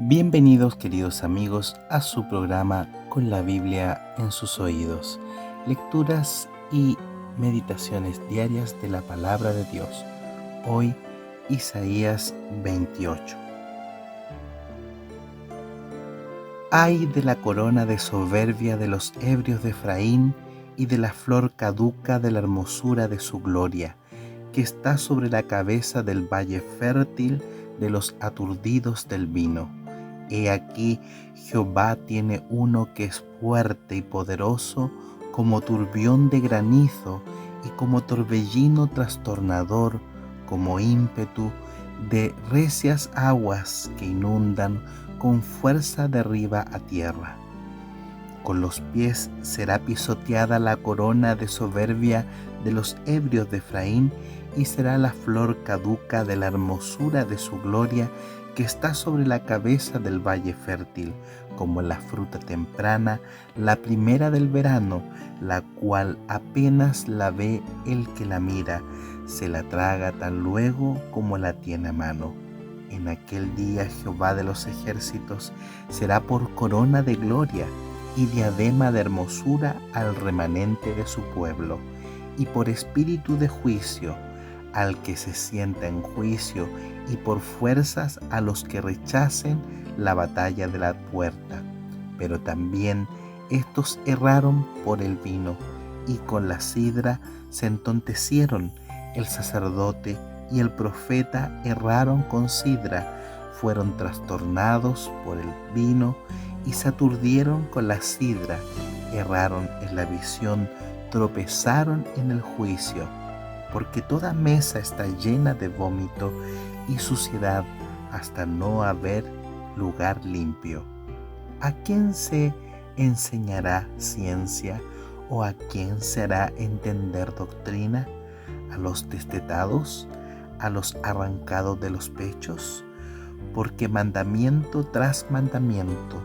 Bienvenidos queridos amigos a su programa Con la Biblia en sus oídos, lecturas y meditaciones diarias de la palabra de Dios. Hoy Isaías 28. Ay de la corona de soberbia de los ebrios de Efraín y de la flor caduca de la hermosura de su gloria, que está sobre la cabeza del valle fértil de los aturdidos del vino. He aquí, Jehová tiene uno que es fuerte y poderoso, como turbión de granizo y como torbellino trastornador, como ímpetu de recias aguas que inundan con fuerza de arriba a tierra. Con los pies será pisoteada la corona de soberbia de los ebrios de Efraín, y será la flor caduca de la hermosura de su gloria, que está sobre la cabeza del valle fértil, como la fruta temprana, la primera del verano, la cual apenas la ve el que la mira, se la traga tan luego como la tiene a mano. En aquel día Jehová de los ejércitos será por corona de gloria y diadema de hermosura al remanente de su pueblo, y por espíritu de juicio al que se sienta en juicio, y por fuerzas a los que rechacen la batalla de la puerta. Pero también estos erraron por el vino, y con la sidra se entontecieron. El sacerdote y el profeta erraron con sidra, fueron trastornados por el vino y se aturdieron con la sidra, erraron en la visión, tropezaron en el juicio, porque toda mesa está llena de vómito y suciedad hasta no haber lugar limpio. ¿A quién se enseñará ciencia o a quién se hará entender doctrina? ¿A los destetados? ¿A los arrancados de los pechos? Porque mandamiento tras mandamiento,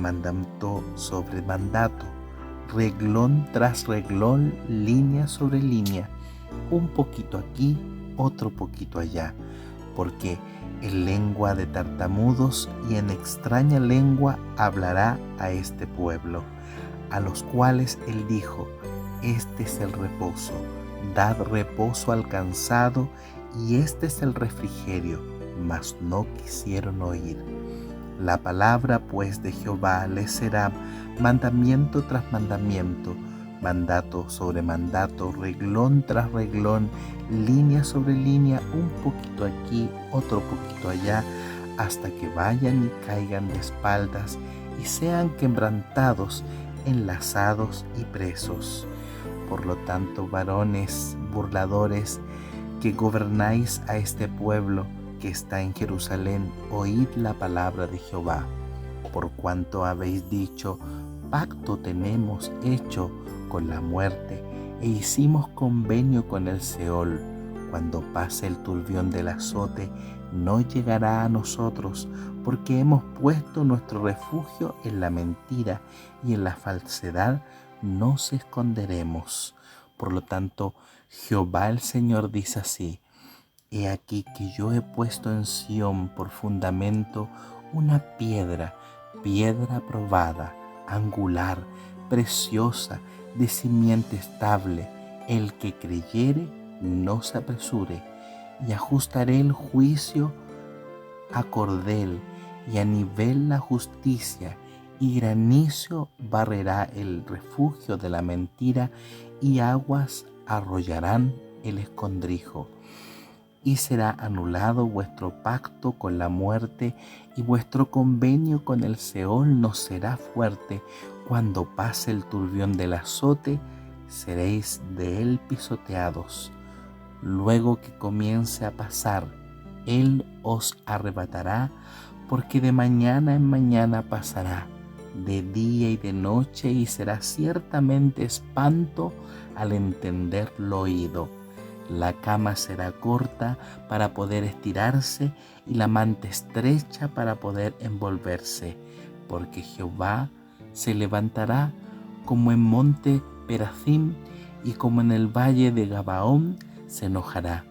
mandato sobre mandato, reglón tras reglón, línea sobre línea, un poquito aquí, otro poquito allá, porque en lengua de tartamudos y en extraña lengua hablará a este pueblo, a los cuales él dijo: este es el reposo, dad reposo al cansado, y este es el refrigerio, mas no quisieron oír. La palabra pues de Jehová les será mandamiento tras mandamiento, mandato sobre mandato, reglón tras reglón, línea sobre línea, un poquito aquí, otro poquito allá, hasta que vayan y caigan de espaldas y sean quebrantados, enlazados y presos. Por lo tanto, varones burladores, que gobernáis a este pueblo que está en Jerusalén, oíd la palabra de Jehová. Por cuanto habéis dicho: pacto tenemos hecho con la muerte, e hicimos convenio con el Seol, cuando pase el turbión del azote, no llegará a nosotros, porque hemos puesto nuestro refugio en la mentira, y en la falsedad nos esconderemos. Por lo tanto, Jehová el Señor dice así: he aquí que yo he puesto en Sión por fundamento una piedra probada, angular, preciosa, de simiente estable. El que creyere no se apresure. Y ajustaré el juicio a cordel, y a nivel la justicia, y granizo barrerá el refugio de la mentira, y aguas arrollarán el escondrijo. Y será anulado vuestro pacto con la muerte, y vuestro convenio con el Seol no será fuerte. Cuando pase el turbión del azote, seréis de él pisoteados. Luego que comience a pasar, él os arrebatará, porque de mañana en mañana pasará, de día y de noche, y será ciertamente espanto al entenderlo oído. La cama será corta para poder estirarse, y la manta estrecha para poder envolverse, porque Jehová se levantará como en monte Perazim, y como en el valle de Gabaón se enojará,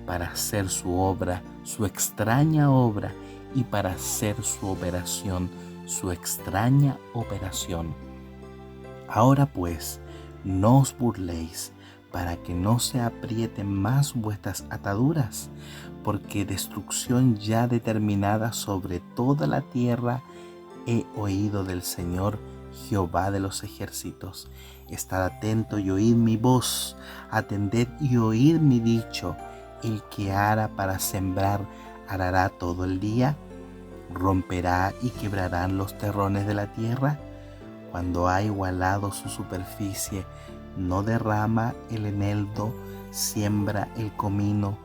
para hacer su obra, su extraña obra, y para hacer su operación, su extraña operación. Ahora pues, no os burléis, para que no se aprieten más vuestras ataduras, porque destrucción ya determinada sobre toda la tierra he oído del Señor Jehová de los ejércitos. Estad atento y oíd mi voz, atended y oíd mi dicho. El que ara para sembrar, arará todo el día, romperá y quebrarán los terrones de la tierra. Cuando ha igualado su superficie, no derrama el eneldo, siembra el comino,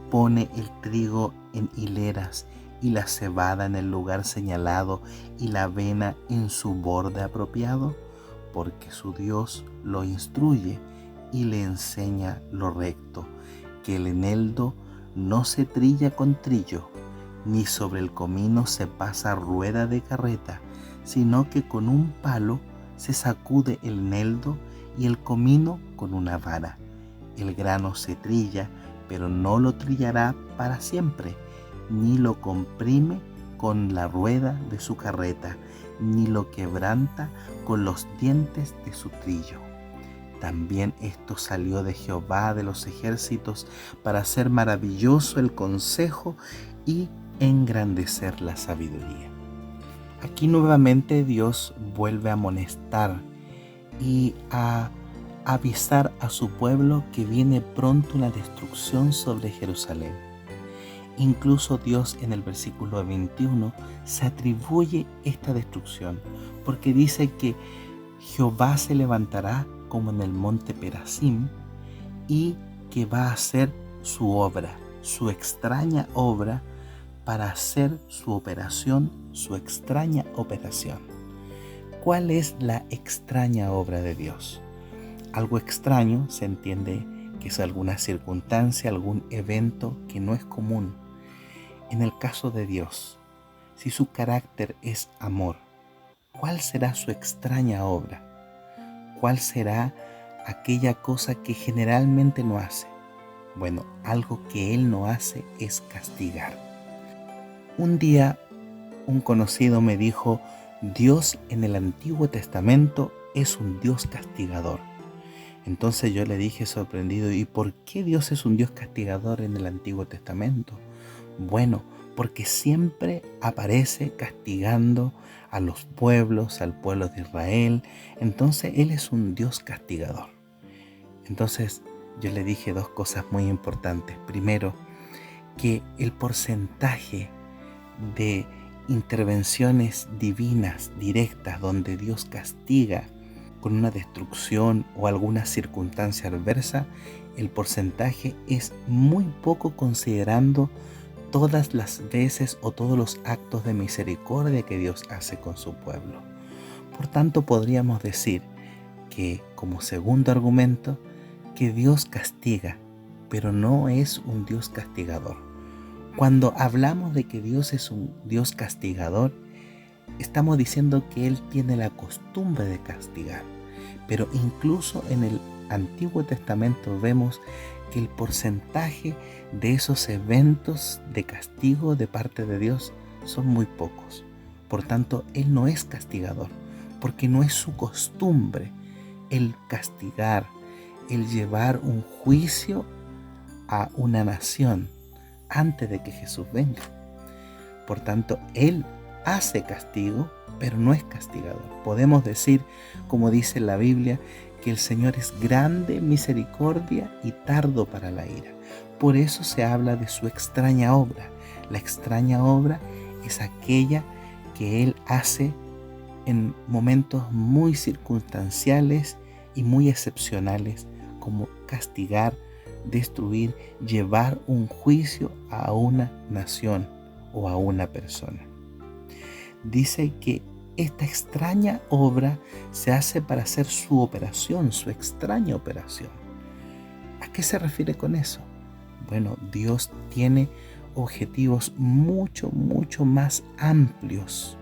pone el trigo en hileras y la cebada en el lugar señalado y la avena en su borde apropiado, porque su Dios lo instruye y le enseña lo recto, que el eneldo no se trilla con trillo, ni sobre el comino se pasa rueda de carreta, sino que con un palo se sacude el eneldo y el comino con una vara. El grano se trilla, pero no lo trillará para siempre, ni lo comprime con la rueda de su carreta, ni lo quebranta con los dientes de su trillo. También esto salió de Jehová de los ejércitos para hacer maravilloso el consejo y engrandecer la sabiduría. Aquí nuevamente Dios vuelve a amonestar y a avisar a su pueblo que viene pronto una destrucción sobre Jerusalén. Incluso Dios en el versículo 21 se atribuye esta destrucción porque dice que Jehová se levantará como en el monte Perasim y que va a hacer su obra, su extraña obra para hacer su operación, su extraña operación. ¿Cuál es la extraña obra de Dios? Algo extraño se entiende que es alguna circunstancia, algún evento que no es común. En el caso de Dios, si su carácter es amor, ¿cuál será su extraña obra? ¿Cuál será aquella cosa que generalmente no hace? Bueno, algo que Él no hace es castigar. Un día un conocido me dijo, Dios en el Antiguo Testamento es un Dios castigador. Entonces yo le dije sorprendido, ¿y por qué Dios es un Dios castigador en el Antiguo Testamento? Bueno, porque siempre aparece castigando a los pueblos, al pueblo de Israel. Entonces Él es un Dios castigador. Entonces yo le dije dos cosas muy importantes. Primero, que el porcentaje de intervenciones divinas directas donde Dios castiga con una destrucción o alguna circunstancia adversa, el porcentaje es muy poco considerando todas las veces o todos los actos de misericordia que Dios hace con su pueblo. Por tanto, podríamos decir que, como segundo argumento, que Dios castiga, pero no es un Dios castigador. Cuando hablamos de que Dios es un Dios castigador, estamos diciendo que Él tiene la costumbre de castigar. Pero incluso en el Antiguo Testamento vemos que el porcentaje de esos eventos de castigo de parte de Dios son muy pocos. Por tanto, Él no es castigador, porque no es su costumbre el castigar, el llevar un juicio a una nación antes de que Jesús venga. Por tanto, Él hace castigo, pero no es castigador. Podemos decir, como dice la Biblia, que el Señor es grande en misericordia y tardo para la ira. Por eso se habla de su extraña obra. La extraña obra es aquella que Él hace en momentos muy circunstanciales y muy excepcionales, como castigar, destruir, llevar un juicio a una nación o a una persona. Dice que esta extraña obra se hace para hacer su operación, su extraña operación. ¿A qué se refiere con eso? Bueno, Dios tiene objetivos mucho más amplios.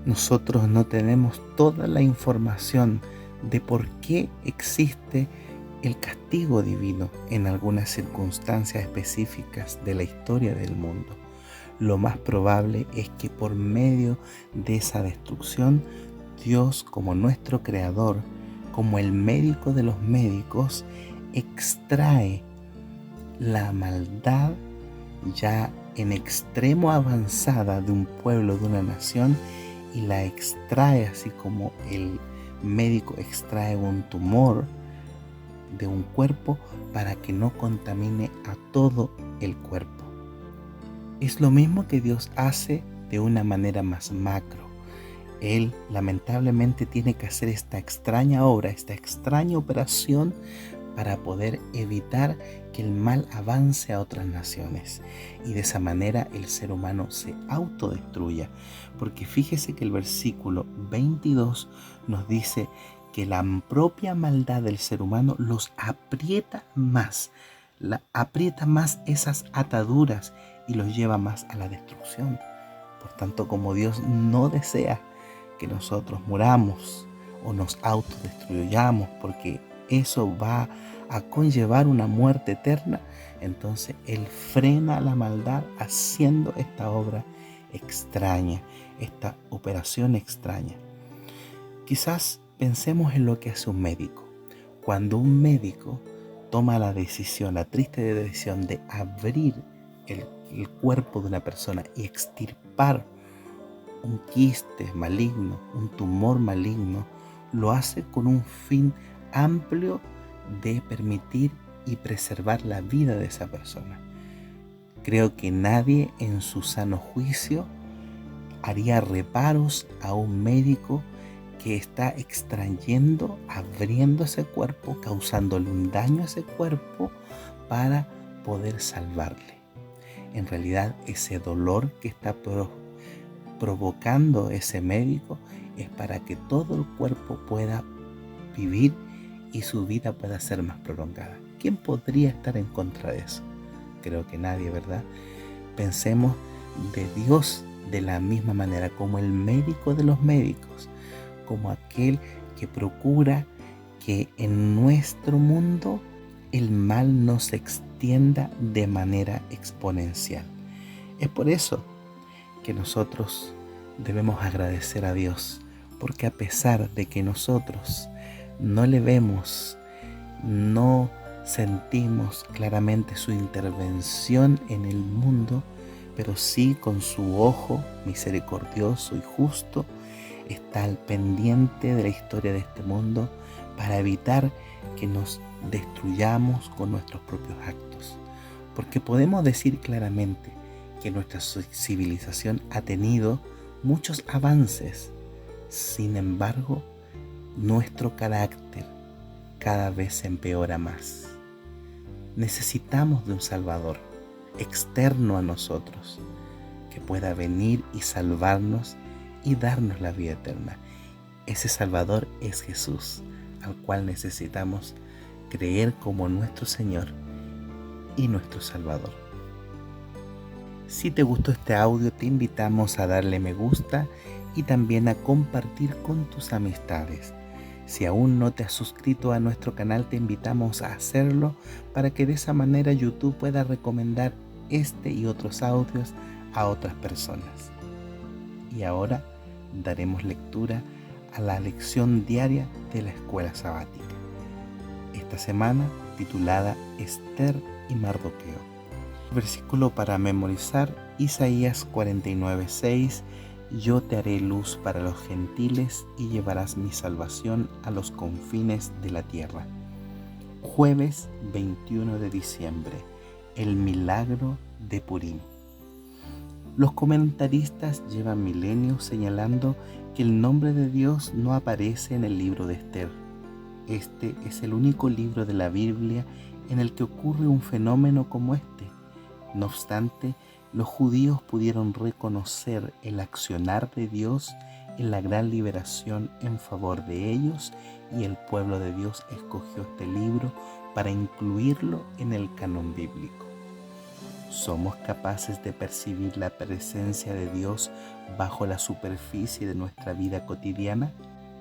Nosotros no tenemos toda la información de por qué existe el castigo divino en algunas circunstancias específicas de la historia del mundo. lo más probable es que por medio de esa destrucción, Dios, como nuestro creador, como el médico de los médicos, extrae la maldad ya en extremo avanzada de un pueblo, de una nación, y la extrae así como el médico extrae un tumor de un cuerpo para que no contamine a todo el cuerpo. Es lo mismo que Dios hace de una manera más macro. Él lamentablemente tiene que hacer esta extraña obra, esta extraña operación para poder evitar que el mal avance a otras naciones y de esa manera el ser humano se autodestruya. Porque fíjese que el versículo 22 nos dice que la propia maldad del ser humano los aprieta más, aprieta más esas ataduras y los lleva más a la destrucción. Por tanto, como Dios no desea que nosotros muramos o nos autodestruyamos, porque eso va a conllevar una muerte eterna, entonces Él frena la maldad haciendo esta obra extraña, esta operación extraña. Quizás pensemos en lo que hace un médico. Cuando un médico toma la decisión, la triste decisión de abrir el cuerpo de una persona y extirpar un quiste maligno, un tumor maligno, lo hace con un fin amplio de permitir y preservar la vida de esa persona. Creo que nadie en su sano juicio haría reparos a un médico que está extrayendo, abriendo ese cuerpo, causándole un daño a ese cuerpo para poder salvarle. En realidad, ese dolor que está provocando ese médico es para que todo el cuerpo pueda vivir y su vida pueda ser más prolongada. ¿Quién podría estar en contra de eso? Creo que nadie, ¿verdad? Pensemos de Dios de la misma manera, como el médico de los médicos, como aquel que procura que en nuestro mundo el mal no se extienda de manera exponencial. Es por eso que nosotros debemos agradecer a Dios, porque a pesar de que nosotros no le vemos, no sentimos claramente su intervención en el mundo, pero sí con su ojo misericordioso y justo está al pendiente de la historia de este mundo para evitar que nos destruyamos con nuestros propios actos. Porque podemos decir claramente que nuestra civilización ha tenido muchos avances, sin embargo, nuestro carácter cada vez se empeora más. Necesitamos de un Salvador externo a nosotros que pueda venir y salvarnos y darnos la vida eterna. Ese Salvador es Jesús, al cual necesitamos creer como nuestro Señor y nuestro Salvador. Si te gustó este audio, te invitamos a darle me gusta y también a compartir con tus amistades. Si aún no te has suscrito a nuestro canal, te invitamos a hacerlo para que de esa manera YouTube pueda recomendar este y otros audios a otras personas. Y ahora daremos lectura a la lección diaria de la escuela sabática. Esta semana titulada Esther y Mardoqueo. Versículo para memorizar: Isaías 49:6. Yo te haré luz para los gentiles y llevarás mi salvación a los confines de la tierra. Jueves 21 de diciembre. El milagro de Purim. Los comentaristas llevan milenios señalando que el nombre de Dios no aparece en el libro de Esther. Este es el único libro de la Biblia en el que ocurre un fenómeno como este. No obstante, los judíos pudieron reconocer el accionar de Dios en la gran liberación en favor de ellos, y el pueblo de Dios escogió este libro para incluirlo en el canon bíblico. ¿Somos capaces de percibir la presencia de Dios bajo la superficie de nuestra vida cotidiana?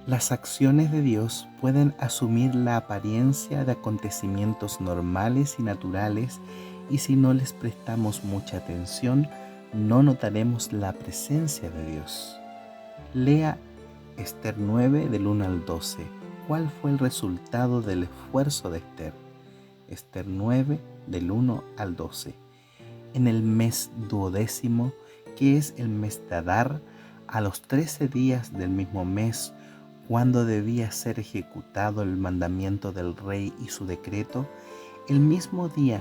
Las acciones de Dios pueden asumir la apariencia de acontecimientos normales y naturales, y si no les prestamos mucha atención, no notaremos la presencia de Dios. Lea Esther 9 del 1 al 12. ¿Cuál fue el resultado del esfuerzo de Esther? Esther 9 del 1 al 12. En el mes 12º, que es el mes de Adar, a los 13 días del mismo mes, cuando debía ser ejecutado el mandamiento del rey y su decreto, el mismo día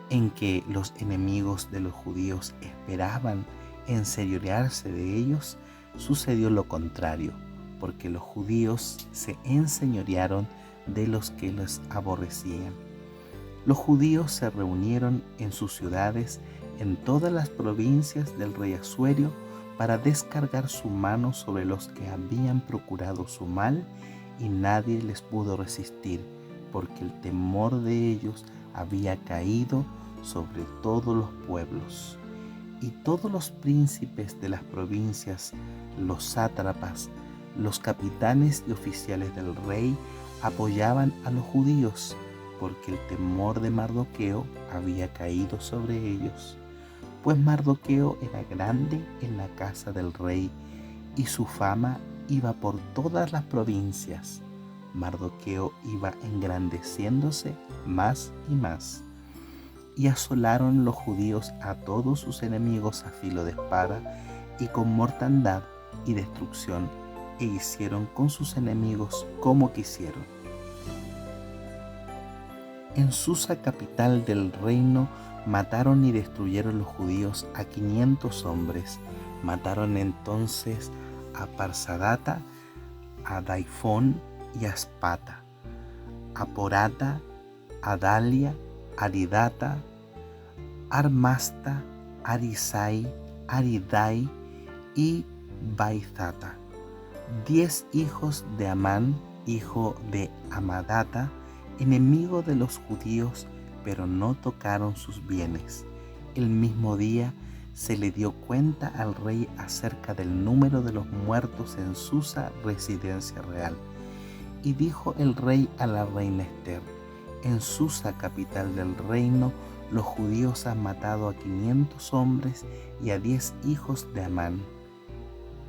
en que los enemigos de los judíos esperaban enseñorearse de ellos, sucedió lo contrario, porque los judíos se enseñorearon de los que los aborrecían. Los judíos se reunieron en sus ciudades en todas las provincias del rey Asuero para descargar su mano sobre los que habían procurado su mal, y nadie les pudo resistir, porque el temor de ellos había caído sobre todos los pueblos. Y todos los príncipes de las provincias, los sátrapas, los capitanes y oficiales del rey apoyaban a los judíos, porque el temor de Mardoqueo había caído sobre ellos. Pues Mardoqueo era grande en la casa del rey, y su fama iba por todas las provincias. Mardoqueo iba engrandeciéndose más y más. Y asolaron los judíos a todos sus enemigos a filo de espada y con mortandad y destrucción, e hicieron con sus enemigos como quisieron. En Susa, capital del reino, mataron y destruyeron los judíos a 500 hombres. Mataron entonces a Parsadata, a Daifón y a Aspata, a Porata, a Dalia, Aridata, Armasta, Arisai, Aridai y Baizata, 10 hijos de Amán, hijo de Amadata, enemigo de los judíos, pero no tocaron sus bienes. El mismo día se le dio cuenta al rey acerca del número de los muertos en Susa, residencia real. Y dijo el rey a la reina Esther: en Susa, capital del reino, los judíos han matado a 500 hombres y a 10 hijos de Amán.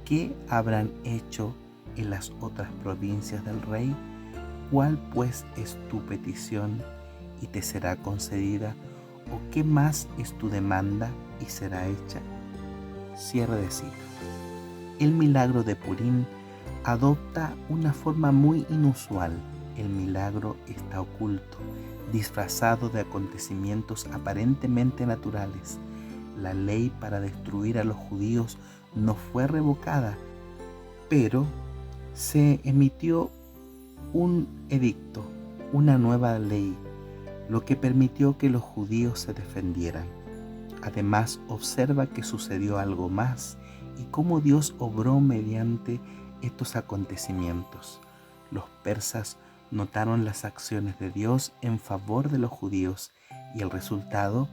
¿Qué habrán hecho en las otras provincias del rey? ¿Cuál pues es tu petición y te será concedida? ¿O qué más es tu demanda y será hecha? Cierre de cita. El milagro de Purim adopta una forma muy inusual. El milagro está oculto, disfrazado de acontecimientos aparentemente naturales. La ley para destruir a los judíos no fue revocada, pero se emitió un edicto, una nueva ley, lo que permitió que los judíos se defendieran. Además, observa que sucedió algo más y cómo Dios obró mediante estos acontecimientos. Los persas notaron las acciones de Dios en favor de los judíos y el resultado,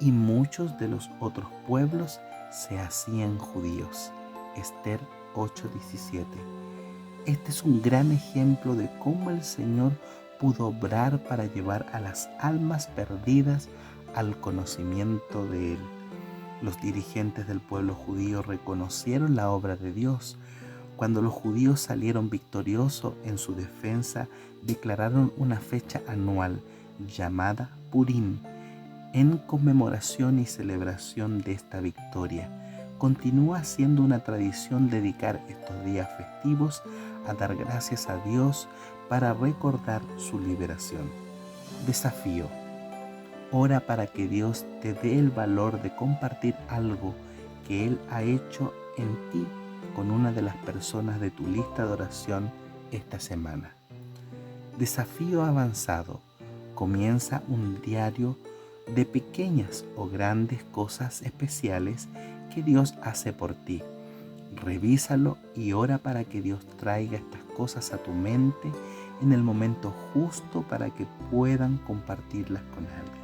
y muchos de los otros pueblos se hacían judíos. Esther 8:17. Este es un gran ejemplo de cómo el Señor pudo obrar para llevar a las almas perdidas al conocimiento de Él. Los dirigentes del pueblo judío reconocieron la obra de Dios. Cuando los judíos salieron victoriosos en su defensa, declararon una fecha anual llamada Purim, en conmemoración y celebración de esta victoria. Continúa siendo una tradición dedicar estos días festivos a dar gracias a Dios para recordar su liberación. Desafío: ora para que Dios te dé el valor de compartir algo que Él ha hecho en ti con una de las personas de tu lista de oración esta semana. Desafío avanzado: comienza un diario de pequeñas o grandes cosas especiales que Dios hace por ti. Revísalo y ora para que Dios traiga estas cosas a tu mente en el momento justo para que puedan compartirlas con alguien.